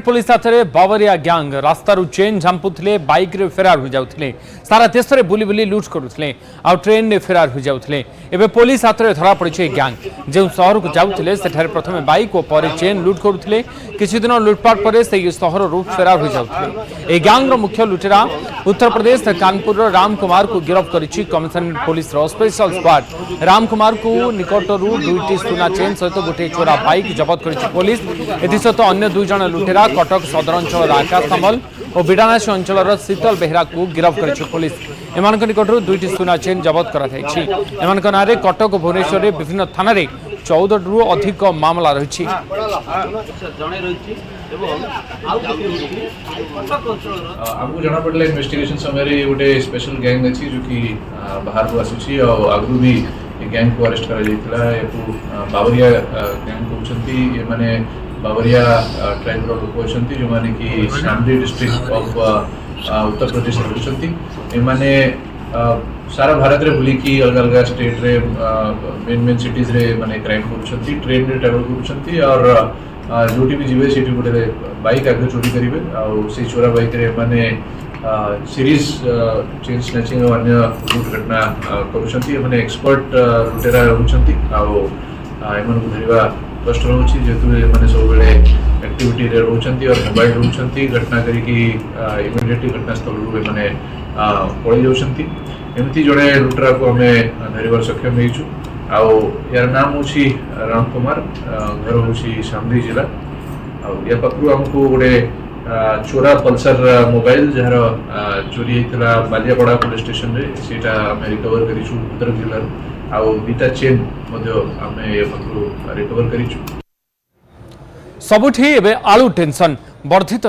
Police हाथ में Bawaria gang रास्तार chain झांपुले bike रे फेरार हो जाते सारा देश में बुली बुली लुट करुले आ ट्रेन रे फेरार हो जाते एवं पुलिस हाथ में धरा पड़ी गैंग जो सहर को जाते सेठारे प्रथम बाइक और पर चेन लुट करुले किसी दिन लुटपाट पर सहर रू फेरार हो जाते गैंग मुख्य लुटेरा उत्तर प्रदेश कानपुर राम कुमार को गिरफ्त कर commissionerate police special squad Ram Kumar को निकटर दुईटी सुना चेन सहित गोटे चोरा बाइक जबत कर पुलिस एसत अन्य दुई जन लुटेरा कटक सदर अंचल आकाश सामल और बिडानासी अंचल शीतल बेहरा को गिरफ्त कर पुलिस एम निकटर दुईटी सुना चेन जबत कर नारे कटक भुवनेश्वर विभिन्न थाना 14 रु अधिक मामला रही। आपको जना पड़े इन्वेस्टिगेशन समय गोटे स्पेशल गैंग अच्छी जो कि बाहर को आसूसी आगु भी गैंग को अरेस्ट कर बावरिया गैंग कहते माने बावरिया ट्राइब लोक अच्छा जो मैंने कि शामली डिस्ट्रिक्ट ऑफ उत्तर प्रदेश रोचे सारा भारत रे बुलिकी अलग अलग स्टेट रे मेन मेन सिटीज रे माने क्राइम कर ट्रेन रे ट्रावेल कर और जोटी भी जीवे सेठी गोटे बाइक आगे चोरी करेंगे से चोरा बाइक रे माने सीरीज चेन स्नैचिंग और अन्य लुट घटना कर एक्सपर्ट लुटेरा रोचंती एम धरवा कष्ट रोचे जेहेतु सब एक्टिविटी रोचंती और मोबाइल रोचंती घटना करी इमिडिएटली घटनास्थल मैंने पलि जाऊँगी एमती जड़े लुटेरा को आम धरवार सक्षम होइछु यार नाम हूँ राम कुमार घर हूँ शामली जिला या पाखु आमको गोटे चोरा पल्सर मोबाइल जार चोरी होता बालियापड़ा पुलिस स्टेशन रे सेटा आम रिकवर करिछु भद्रक जिला आउ दुईटा चेन आम रिकवर करिछु। सबुठी एबे आलू टेंशन वर्धित